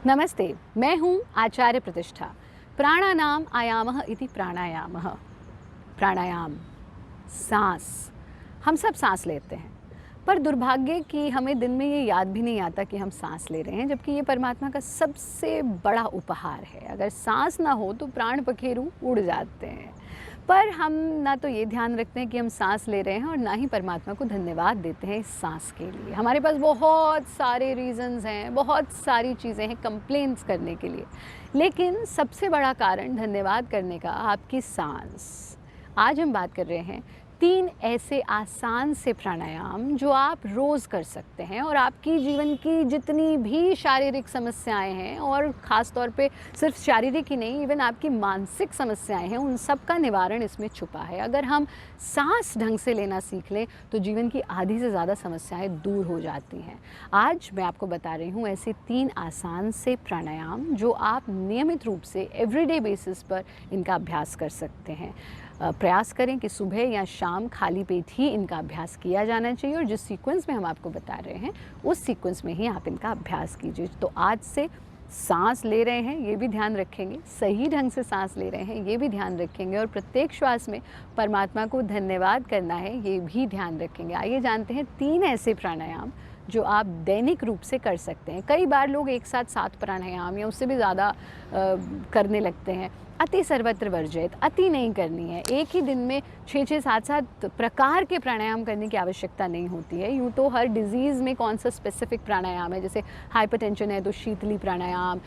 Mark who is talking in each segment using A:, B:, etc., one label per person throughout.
A: नमस्ते, मैं हूँ आचार्य प्रतिष्ठा। प्राणानाम आयामः इति प्राणायामः। प्राणायाम, सांस, हम सब सांस लेते हैं, पर दुर्भाग्य कि हमें दिन में ये याद भी नहीं आता कि हम सांस ले रहे हैं, जबकि ये परमात्मा का सबसे बड़ा उपहार है। अगर सांस ना हो तो प्राण पखेरु उड़ जाते हैं, पर हम ना तो ये ध्यान रखते हैं कि हम सांस ले रहे हैं और ना ही परमात्मा को धन्यवाद देते हैं इस सांस के लिए। हमारे पास बहुत सारे रीज़न्स हैं, बहुत सारी चीज़ें हैं कंप्लेंट्स करने के लिए, लेकिन सबसे बड़ा कारण धन्यवाद करने का आपकी सांस। आज हम बात कर रहे हैं 3 ऐसे आसान से प्राणायाम जो आप रोज़ कर सकते हैं और आपकी जीवन की जितनी भी शारीरिक समस्याएं हैं, और ख़ास तौर पे सिर्फ शारीरिक ही नहीं, इवन आपकी मानसिक समस्याएं हैं, उन सब का निवारण इसमें छुपा है। अगर हम सांस ढंग से लेना सीख लें तो जीवन की आधी से ज़्यादा समस्याएं दूर हो जाती हैं। आज मैं आपको बता रही हूँ ऐसे 3 आसान से प्राणायाम जो आप नियमित रूप से एवरीडे बेसिस पर इनका अभ्यास कर सकते हैं। प्रयास करें कि सुबह या शाम खाली पेट ही इनका अभ्यास किया जाना चाहिए, और जिस सीक्वेंस में हम आपको बता रहे हैं उस सीक्वेंस में ही आप इनका अभ्यास कीजिए। तो आज से सांस ले रहे हैं ये भी ध्यान रखेंगे, सही ढंग से सांस ले रहे हैं ये भी ध्यान रखेंगे, और प्रत्येक श्वास में परमात्मा को धन्यवाद करना है ये भी ध्यान रखेंगे। आइए जानते हैं 3 ऐसे प्राणायाम जो आप दैनिक रूप से कर सकते हैं। कई बार लोग एक साथ 7 प्राणायाम या उससे भी ज़्यादा करने लगते हैं। अति सर्वत्र वर्जित, अति नहीं करनी है। एक ही दिन में 6-6, 7-7 प्रकार के प्राणायाम करने की आवश्यकता नहीं होती है। यूँ तो हर डिज़ीज़ में कौन सा स्पेसिफिक प्राणायाम है, जैसे हाइपरटेंशन है तो शीतली प्राणायाम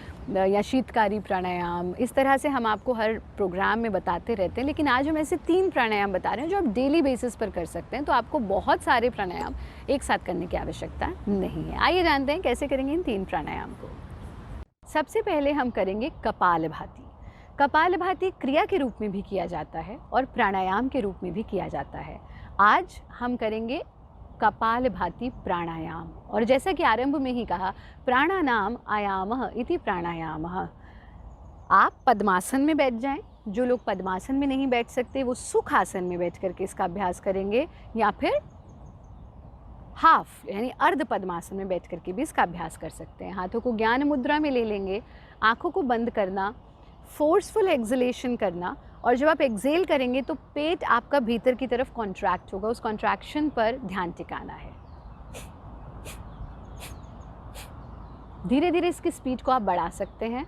A: या शीतकारी प्राणायाम, इस तरह से हम आपको हर प्रोग्राम में बताते रहते हैं। लेकिन आज हम ऐसे 3 प्राणायाम बता रहे हैं जो आप डेली बेसिस पर कर सकते हैं, तो आपको बहुत सारे प्राणायाम एक साथ करने की आवश्यकता नहीं है। आइए जानते हैं कैसे करेंगे इन 3 प्राणायाम को। सबसे पहले हम करेंगे कपालभाति। कपालभाति क्रिया के रूप में भी किया जाता है और प्राणायाम के रूप में भी किया जाता है। आज हम करेंगे कपालभाति प्राणायाम, और जैसा कि आरंभ में ही कहा, प्राणानाम आयामः इति प्राणायामः। आप पद्मासन में बैठ जाएं। जो लोग पद्मासन में नहीं बैठ सकते वो सुखासन में बैठ करके इसका अभ्यास करेंगे, या फिर हाफ यानी अर्ध पद्मासन में बैठ करके भी इसका अभ्यास कर सकते हैं। हाथों को ज्ञान मुद्रा में ले लेंगे, आँखों को बंद करना, फोर्सफुल एक्सलेशन करना, और जब आप एक्सेल करेंगे तो पेट आपका भीतर की तरफ कॉन्ट्रैक्ट होगा, उस कॉन्ट्रैक्शन पर ध्यान टिकाना है। धीरे धीरे इसकी स्पीड को आप बढ़ा सकते हैं।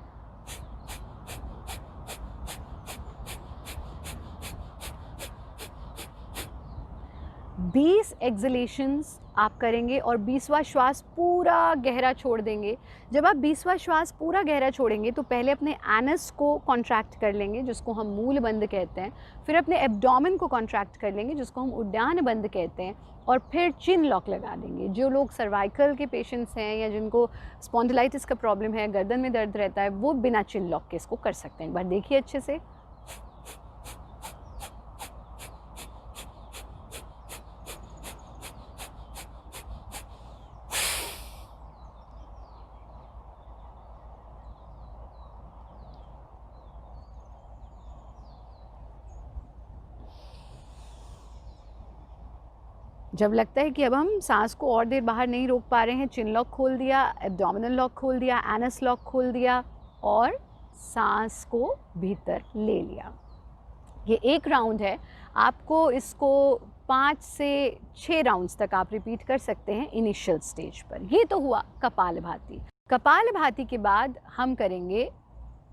A: बीस एक्सलेशंस आप करेंगे और 20वां श्वास पूरा गहरा छोड़ देंगे। जब आप 20वां श्वास पूरा गहरा छोड़ेंगे तो पहले अपने एनस को कॉन्ट्रैक्ट कर लेंगे, जिसको हम मूल बंद कहते हैं, फिर अपने एब्डोमेन को कॉन्ट्रैक्ट कर लेंगे, जिसको हम उड्डान बंद कहते हैं, और फिर चिन लॉक लगा देंगे। जो लोग सर्वाइकल के पेशेंट्स हैं या जिनको स्पॉन्डिलाइटिस का प्रॉब्लम है, गर्दन में दर्द रहता है, वो बिना चिन लॉक के इसको कर सकते हैं। एक बार देखिए अच्छे से। जब लगता है कि अब हम सांस को और देर बाहर नहीं रोक पा रहे हैं, चिन लॉक खोल दिया, एब्डोमिनल लॉक खोल दिया, एनस लॉक खोल दिया, और सांस को भीतर ले लिया। ये एक राउंड है। आपको इसको 5 से 6 राउंड्स तक आप रिपीट कर सकते हैं इनिशियल स्टेज पर। ये तो हुआ कपालभाति। कपालभाति के बाद हम करेंगे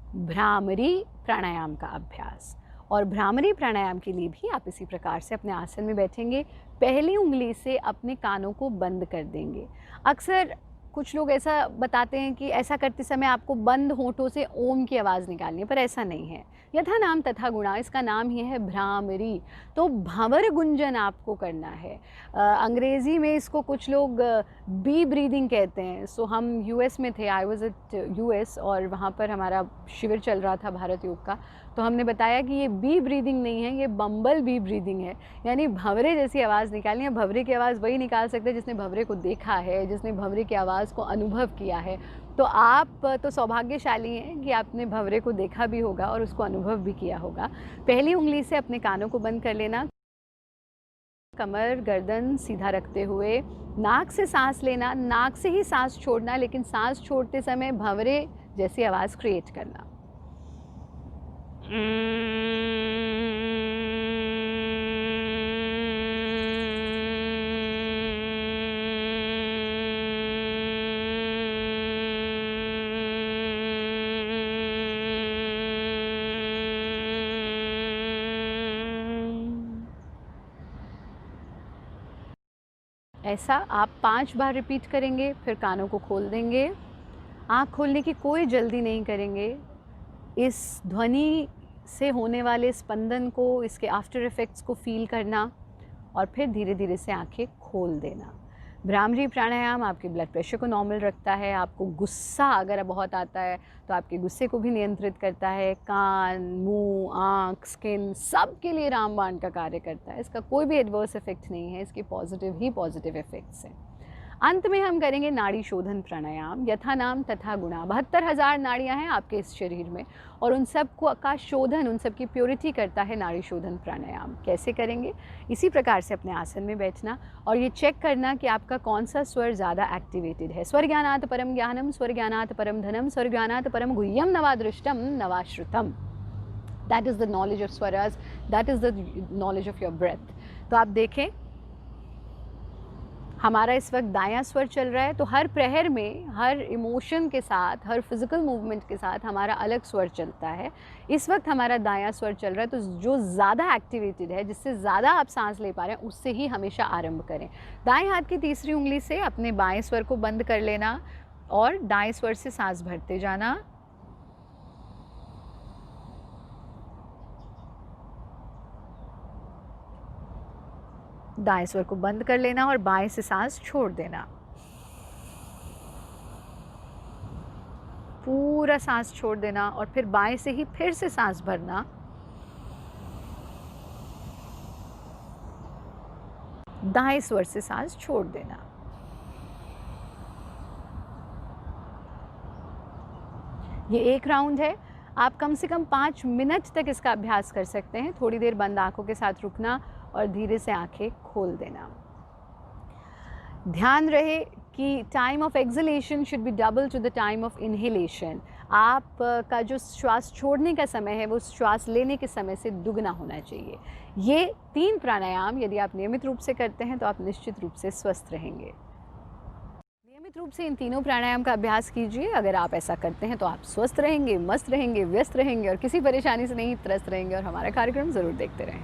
A: भ्रामरी प्राणायाम का अभ्यास, और भ्रामरी प्राणायाम के लिए भी आप इसी प्रकार से अपने आसन में बैठेंगे। पहली उंगली से अपने कानों को बंद कर देंगे। अक्सर कुछ लोग ऐसा बताते हैं कि ऐसा करते समय आपको बंद होठों से ओम की आवाज़ निकालनी है, पर ऐसा नहीं है। यथा नाम तथा गुणा, इसका नाम ही है भ्रामरी। तो भंवर गुंजन आपको करना है। अंग्रेज़ी में इसको कुछ लोग बी ब्रीदिंग कहते हैं। सो हम यूएस में थे, आई वाज एट यूएस, और वहाँ पर हमारा शिविर चल रहा था भारत योग का। तो हमने बताया कि ये बी ब्रीदिंग नहीं है, ये बम्बल बी ब्रीदिंग है, यानी भंवरे जैसी आवाज़ निकालनी है। भंवरे की आवाज़ वही निकाल सकते हैं जिसने भंवरे को देखा है, जिसने भंवरे की आवाज़ को अनुभव किया है। तो आप तो सौभाग्यशाली हैं कि आपने भंवरे को देखा भी होगा और उसको अनुभव भी किया होगा। पहली उंगली से अपने कानों को बंद कर लेना, कमर गर्दन सीधा रखते हुए नाक से सांस लेना, नाक से ही सांस छोड़ना, लेकिन सांस छोड़ते समय भंवरे जैसी आवाज़ क्रिएट करना। ऐसा आप 5 बार रिपीट करेंगे, फिर कानों को खोल देंगे। आँख खोलने की कोई जल्दी नहीं करेंगे। इस ध्वनि से होने वाले स्पंदन को, इसके आफ्टर इफ़ेक्ट्स को फ़ील करना और फिर धीरे धीरे से आँखें खोल देना। भ्रामरी प्राणायाम आपके ब्लड प्रेशर को नॉर्मल रखता है। आपको गुस्सा अगर बहुत आता है तो आपके गुस्से को भी नियंत्रित करता है। कान, मुंह, आँख, स्किन सब के लिए रामबाण का कार्य करता है। इसका कोई भी एडवर्स इफेक्ट नहीं है, इसके पॉजिटिव ही पॉजिटिव इफेक्ट्स हैं। अंत में हम करेंगे नाड़ी शोधन प्राणायाम। यथा नाम तथा गुणा। 72,000 नाड़ियाँ हैं आपके इस शरीर में और उन सब को का शोधन, उन सब की प्योरिटी करता है नाड़ी शोधन प्राणायाम। कैसे करेंगे? इसी प्रकार से अपने आसन में बैठना और ये चेक करना कि आपका कौन सा स्वर ज़्यादा एक्टिवेटेड है। स्वर ज्ञानात् परम ज्ञानम, स्वर ज्ञानात् परम धनम, स्वर ज्ञानात् परम गुह्यम नवादृष्टम नवाश्रुतम। That is the knowledge of swaraj, that is the knowledge of your breath. तो आप देखें, हमारा इस वक्त दायां स्वर चल रहा है, तो हर प्रहर में, हर इमोशन के साथ, हर फिज़िकल मूवमेंट के साथ हमारा अलग स्वर चलता है। इस वक्त हमारा दायां स्वर चल रहा है, तो जो ज़्यादा एक्टिवेटेड है, जिससे ज़्यादा आप सांस ले पा रहे हैं, उससे ही हमेशा आरंभ करें। दाएं हाथ की तीसरी उंगली से अपने बाएं स्वर को बंद कर लेना और दाएं स्वर से सांस भरते जाना। दाएं स्वर को बंद कर लेना और बाएं से सांस छोड़ देना। पूरा सांस छोड़ देना और फिर बाएं से ही फिर से सांस भरना। दाएं स्वर से सांस छोड़ देना। ये एक राउंड है। आप कम से कम 5 मिनट तक इसका अभ्यास कर सकते हैं। थोड़ी देर बंद आंखों के साथ रुकना और धीरे से आंखें खोल देना। ध्यान रहे कि time of acceleration should be double two the time of inhalation. आप का जो श्वास छोड़ने का समय है वो श्वास लेने के समय से दुगना होना चाहिए। ये 3 प्राणायाम यदि आप नियमित रूप से करते हैं तो आप निश्चित रूप से स्वस्थ रहेंगे। नियमित रूप से इन तीनों प्राणायाम का अभ्यास कीजिए। अगर आप ऐसा करते हैं तो आप स्वस्थ रहेंगे, मस्त रहेंगे, व्यस्त रहेंगे और किसी परेशानी से नहीं त्रस्त रहेंगे। और हमारा कार्यक्रम ज़रूर देखते रहें।